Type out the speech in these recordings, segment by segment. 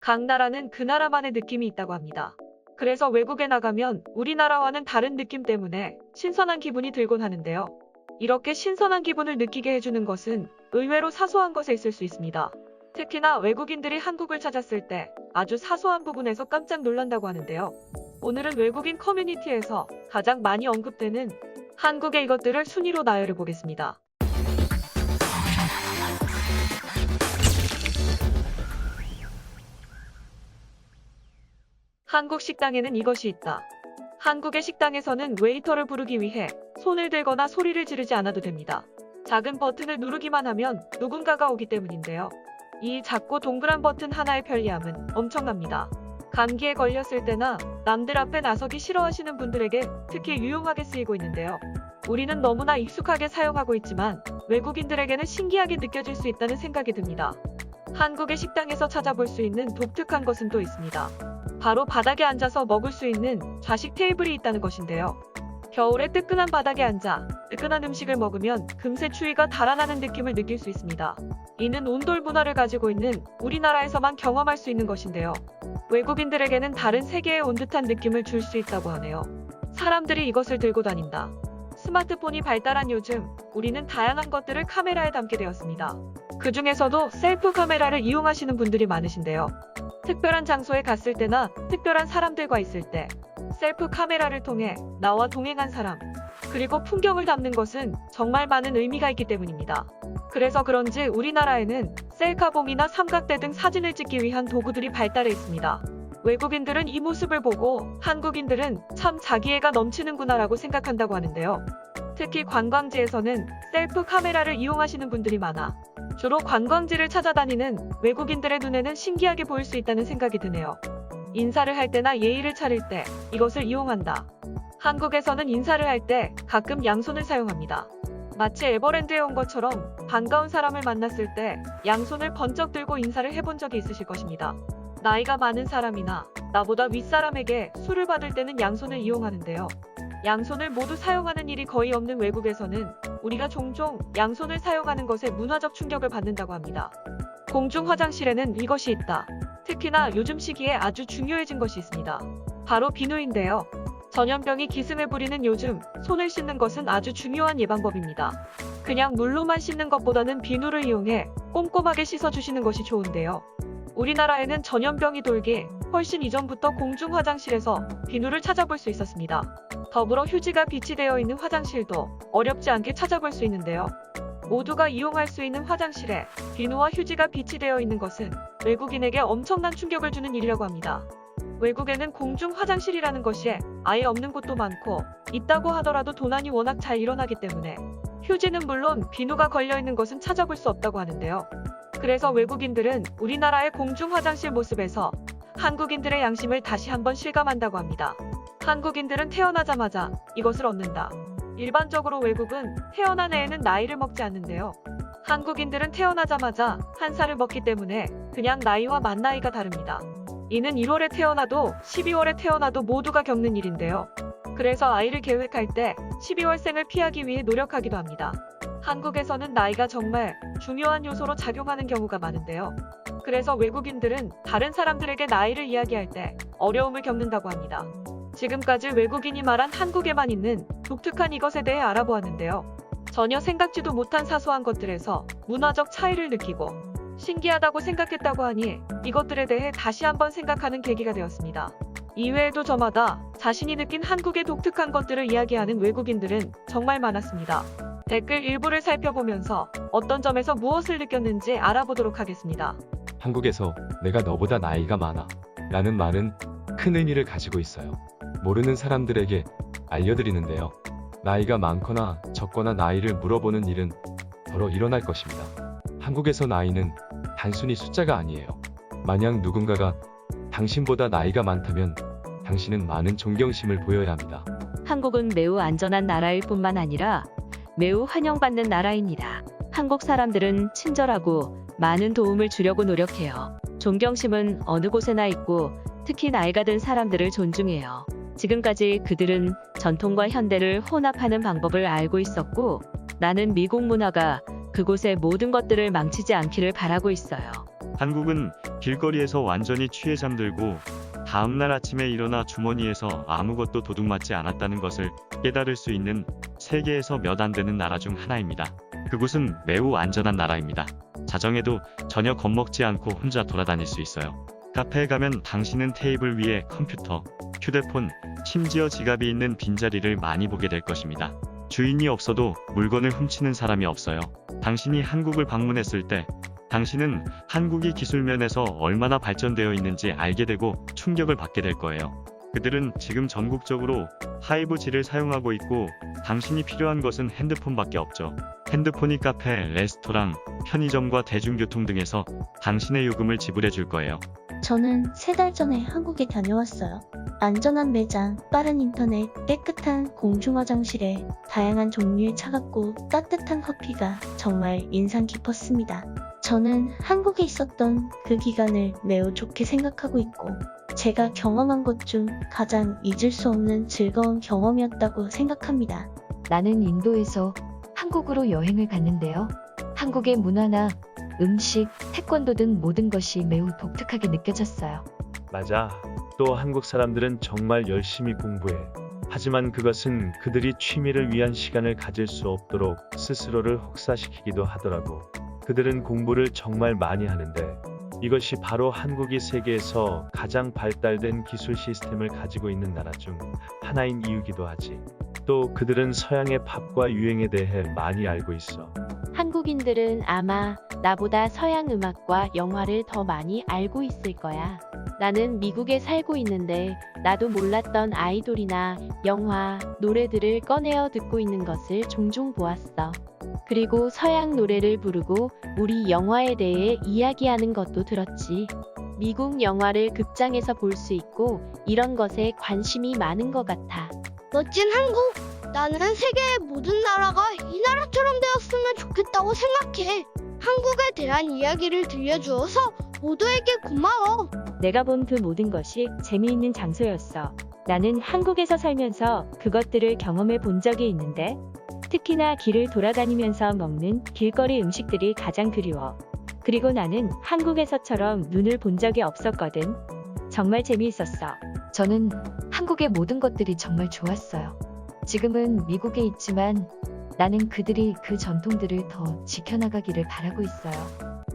각 나라는 그 나라만의 느낌이 있다고 합니다. 그래서 외국에 나가면 우리나라와는 다른 느낌 때문에 신선한 기분이 들곤 하는데요. 이렇게 신선한 기분을 느끼게 해주는 것은 의외로 사소한 것에 있을 수 있습니다. 특히나 외국인들이 한국을 찾았을 때 아주 사소한 부분에서 깜짝 놀란다고 하는데요. 오늘은 외국인 커뮤니티에서 가장 많이 언급되는 한국의 이것들을 순위로 나열해 보겠습니다. 한국 식당에는 이것이 있다. 한국의 식당에서는 웨이터를 부르기 위해 손을 들거나 소리를 지르지 않아도 됩니다. 작은 버튼을 누르기만 하면 누군가가 오기 때문인데요. 이 작고 동그란 버튼 하나의 편리함은 엄청납니다. 감기에 걸렸을 때나 남들 앞에 나서기 싫어하시는 분들에게 특히 유용하게 쓰이고 있는데요. 우리는 너무나 익숙하게 사용하고 있지만 외국인들에게는 신기하게 느껴질 수 있다는 생각이 듭니다. 한국의 식당에서 찾아볼 수 있는 독특한 것은 또 있습니다. 바로 바닥에 앉아서 먹을 수 있는 좌식 테이블이 있다는 것인데요. 겨울에 뜨끈한 바닥에 앉아 뜨끈한 음식을 먹으면 금세 추위가 달아나는 느낌을 느낄 수 있습니다. 이는 온돌 문화를 가지고 있는 우리나라에서만 경험할 수 있는 것인데요. 외국인들에게는 다른 세계에 온 듯한 느낌을 줄 수 있다고 하네요. 사람들이 이것을 들고 다닌다. 스마트폰이 발달한 요즘 우리는 다양한 것들을 카메라에 담게 되었습니다. 그 중에서도 셀프 카메라를 이용하시는 분들이 많으신데요. 특별한 장소에 갔을 때나 특별한 사람들과 있을 때 셀프 카메라를 통해 나와 동행한 사람, 그리고 풍경을 담는 것은 정말 많은 의미가 있기 때문입니다. 그래서 그런지 우리나라에는 셀카봉이나 삼각대 등 사진을 찍기 위한 도구들이 발달해 있습니다. 외국인들은 이 모습을 보고 한국인들은 참 자기애가 넘치는구나라고 생각한다고 하는데요. 특히 관광지에서는 셀프 카메라를 이용하시는 분들이 많아 주로 관광지를 찾아다니는 외국인들의 눈에는 신기하게 보일 수 있다는 생각이 드네요. 인사를 할 때나 예의를 차릴 때 이것을 이용한다. 한국에서는 인사를 할 때 가끔 양손을 사용합니다. 마치 에버랜드에 온 것처럼 반가운 사람을 만났을 때 양손을 번쩍 들고 인사를 해본 적이 있으실 것입니다. 나이가 많은 사람이나 나보다 윗사람에게 술을 받을 때는 양손을 이용하는데요. 양손을 모두 사용하는 일이 거의 없는 외국에서는 우리가 종종 양손을 사용하는 것에 문화적 충격을 받는다고 합니다. 공중 화장실에는 이것이 있다. 특히나 요즘 시기에 아주 중요해진 것이 있습니다. 바로 비누인데요. 전염병이 기승을 부리는 요즘 손을 씻는 것은 아주 중요한 예방법입니다. 그냥 물로만 씻는 것보다는 비누를 이용해 꼼꼼하게 씻어주시는 것이 좋은데요. 우리나라에는 전염병이 돌기 훨씬 이전부터 공중 화장실에서 비누를 찾아볼 수 있었습니다. 더불어 휴지가 비치되어 있는 화장실도 어렵지 않게 찾아볼 수 있는데요. 모두가 이용할 수 있는 화장실에 비누와 휴지가 비치되어 있는 것은 외국인에게 엄청난 충격을 주는 일이라고 합니다. 외국에는 공중 화장실이라는 것이 아예 없는 곳도 많고 있다고 하더라도 도난이 워낙 잘 일어나기 때문에 휴지는 물론 비누가 걸려있는 것은 찾아볼 수 없다고 하는데요. 그래서 외국인들은 우리나라의 공중 화장실 모습에서 한국인들의 양심을 다시 한번 실감한다고 합니다. 한국인들은 태어나자마자 이것을 얻는다. 일반적으로 외국은 태어난 애에는 나이를 먹지 않는데요. 한국인들은 태어나자마자 한 살을 먹기 때문에 그냥 나이와 만 나이가 다릅니다. 이는 1월에 태어나도 12월에 태어나도 모두가 겪는 일인데요. 그래서 아이를 계획할 때 12월생을 피하기 위해 노력하기도 합니다. 한국에서는 나이가 정말 중요한 요소로 작용하는 경우가 많은데요. 그래서 외국인들은 다른 사람들에게 나이를 이야기할 때 어려움을 겪는다고 합니다. 지금까지 외국인이 말한 한국에만 있는 독특한 이것에 대해 알아보았는데요. 전혀 생각지도 못한 사소한 것들에서 문화적 차이를 느끼고 신기하다고 생각했다고 하니 이것들에 대해 다시 한번 생각하는 계기가 되었습니다. 이외에도 저마다 자신이 느낀 한국의 독특한 것들을 이야기하는 외국인들은 정말 많았습니다. 댓글 일부를 살펴보면서 어떤 점에서 무엇을 느꼈는지 알아보도록 하겠습니다. 한국에서 내가 너보다 나이가 많아 라는 말은 큰 의미를 가지고 있어요. 모르는 사람들에게 알려드리는데요. 나이가 많거나 적거나 나이를 물어보는 일은 더러 일어날 것입니다. 한국에서 나이는 단순히 숫자가 아니에요. 만약 누군가가 당신보다 나이가 많다면 당신은 많은 존경심을 보여야 합니다. 한국은 매우 안전한 나라일 뿐만 아니라 매우 환영받는 나라입니다. 한국 사람들은 친절하고 많은 도움을 주려고 노력해요. 존경심은 어느 곳에나 있고 특히 나이가 든 사람들을 존중해요. 지금까지 그들은 전통과 현대를 혼합하는 방법을 알고 있었고 나는 미국 문화가 그곳의 모든 것들을 망치지 않기를 바라고 있어요. 한국은 길거리에서 완전히 취해 잠들고 다음날 아침에 일어나 주머니에서 아무것도 도둑맞지 않았다는 것을 깨달을 수 있는 세계에서 몇 안 되는 나라 중 하나입니다. 그곳은 매우 안전한 나라입니다. 자정에도 전혀 겁먹지 않고 혼자 돌아다닐 수 있어요. 카페에 가면 당신은 테이블 위에 컴퓨터, 휴대폰, 심지어 지갑이 있는 빈자리를 많이 보게 될 것입니다. 주인이 없어도 물건을 훔치는 사람이 없어요. 당신이 한국을 방문했을 때 당신은 한국이 기술면에서 얼마나 발전되어 있는지 알게 되고 충격을 받게 될 거예요. 그들은 지금 전국적으로 5G를 사용하고 있고 당신이 필요한 것은 핸드폰밖에 없죠. 핸드폰이 카페, 레스토랑, 편의점과 대중교통 등에서 당신의 요금을 지불해 줄 거예요. 저는 3달 전에 한국에 다녀왔어요. 안전한 매장, 빠른 인터넷, 깨끗한 공중화장실에 다양한 종류의 차갑고 따뜻한 커피가 정말 인상 깊었습니다. 저는 한국에 있었던 그 기간을 매우 좋게 생각하고 있고 제가 경험한 것 중 가장 잊을 수 없는 즐거운 경험이었다고 생각합니다. 나는 인도에서 한국으로 여행을 갔는데요. 한국의 문화나 음식, 태권도 등 모든 것이 매우 독특하게 느껴졌어요. 맞아. 또 한국 사람들은 정말 열심히 공부해. 하지만 그것은 그들이 취미를 위한 시간을 가질 수 없도록 스스로를 혹사시키기도 하더라고. 그들은 공부를 정말 많이 하는데 이것이 바로 한국이 세계에서 가장 발달된 기술 시스템을 가지고 있는 나라 중 하나인 이유기도 하지. 또 그들은 서양의 팝과 유행에 대해 많이 알고 있어. 한국인들은 아마 나보다 서양 음악과 영화를 더 많이 알고 있을 거야. 나는 미국에 살고 있는데 나도 몰랐던 아이돌이나 영화, 노래들을 꺼내어 듣고 있는 것을 종종 보았어. 그리고 서양 노래를 부르고 우리 영화에 대해 이야기하는 것도 들었지. 미국 영화를 극장에서 볼 수 있고 이런 것에 관심이 많은 것 같아. 멋진 한국! 나는 세계의 모든 나라가 이 나라처럼 되었으면 좋겠다고 생각해. 한국에 대한 이야기를 들려주어서 모두에게 고마워. 내가 본 그 모든 것이 재미있는 장소였어. 나는 한국에서 살면서 그것들을 경험해 본 적이 있는데 특히나 길을 돌아다니면서 먹는 길거리 음식들이 가장 그리워. 그리고 나는 한국에서처럼 눈을 본 적이 없었거든. 정말 재미있었어. 저는 한국의 모든 것들이 정말 좋았어요. 지금은 미국에 있지만 나는 그들이 그 전통들을 더 지켜나가기를 바라고 있어요.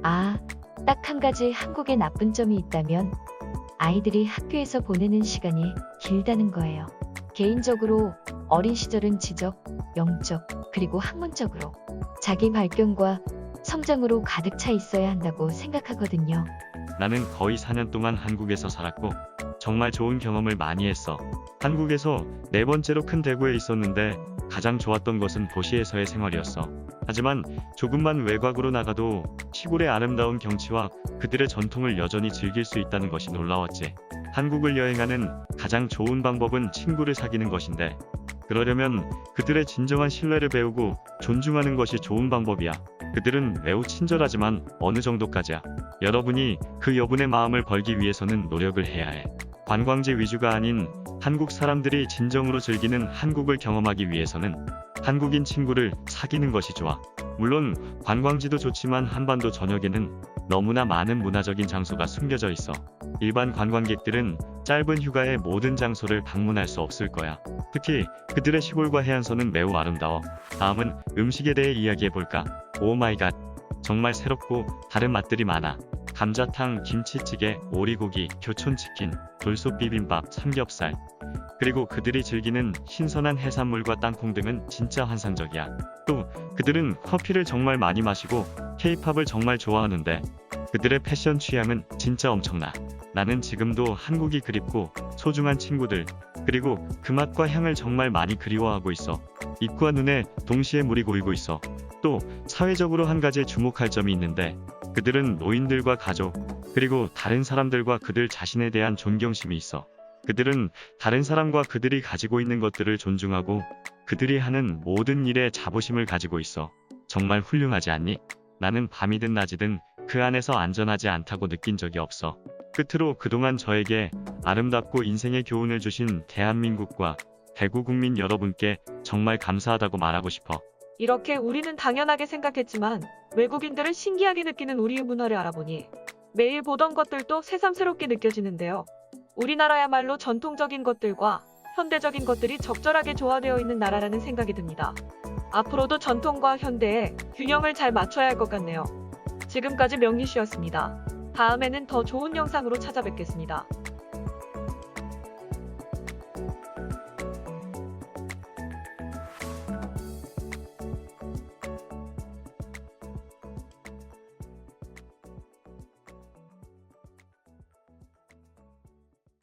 아, 딱 한 가지 한국의 나쁜 점이 있다면 아이들이 학교에서 보내는 시간이 길다는 거예요. 개인적으로 어린 시절은 지적, 영적, 그리고 학문적으로 자기 발견과 성장으로 가득 차 있어야 한다고 생각하거든요. 나는 거의 4년 동안 한국에서 살았고 정말 좋은 경험을 많이 했어. 한국에서 4번째로 큰 대구에 있었는데 가장 좋았던 것은 도시에서의 생활이었어. 하지만 조금만 외곽으로 나가도 시골의 아름다운 경치와 그들의 전통을 여전히 즐길 수 있다는 것이 놀라웠지. 한국을 여행하는 가장 좋은 방법은 친구를 사귀는 것인데 그러려면 그들의 진정한 신뢰를 배우고 존중하는 것이 좋은 방법이야. 그들은 매우 친절하지만 어느 정도까지야. 여러분이 그 여분의 마음을 벌기 위해서는 노력을 해야 해. 관광지 위주가 아닌 한국 사람들이 진정으로 즐기는 한국을 경험하기 위해서는 한국인 친구를 사귀는 것이 좋아. 물론 관광지도 좋지만 한반도 전역에는 너무나 많은 문화적인 장소가 숨겨져 있어. 일반 관광객들은 짧은 휴가에 모든 장소를 방문할 수 없을 거야. 특히 그들의 시골과 해안선은 매우 아름다워. 다음은 음식에 대해 이야기해볼까? 오 마이 갓. 정말 새롭고 다른 맛들이 많아. 감자탕, 김치찌개, 오리고기, 교촌치킨, 돌솥 비빔밥, 삼겹살. 그리고 그들이 즐기는 신선한 해산물과 땅콩 등은 진짜 환상적이야. 또 그들은 커피를 정말 많이 마시고 K-팝을 정말 좋아하는데 그들의 패션 취향은 진짜 엄청나. 나는 지금도 한국이 그립고 소중한 친구들 그리고 그 맛과 향을 정말 많이 그리워하고 있어. 입과 눈에 동시에 물이 고이고 있어. 또 사회적으로 한 가지 주목할 점이 있는데 그들은 노인들과 가족 그리고 다른 사람들과 그들 자신에 대한 존경심이 있어. 그들은 다른 사람과 그들이 가지고 있는 것들을 존중하고 그들이 하는 모든 일에 자부심을 가지고 있어. 정말 훌륭하지 않니? 나는 밤이든 낮이든 그 안에서 안전하지 않다고 느낀 적이 없어. 끝으로 그동안 저에게 아름답고 인생의 교훈을 주신 대한민국과 대구 국민 여러분께 정말 감사하다고 말하고 싶어. 이렇게 우리는 당연하게 생각했지만 외국인들은 신기하게 느끼는 우리의 문화를 알아보니 매일 보던 것들도 새삼스럽게 느껴지는데요. 우리나라야말로 전통적인 것들과 현대적인 것들이 적절하게 조화되어 있는 나라라는 생각이 듭니다. 앞으로도 전통과 현대의 균형을 잘 맞춰야 할 것 같네요. 지금까지 명리씨였습니다. 다음에는 더 좋은 영상으로 찾아뵙겠습니다.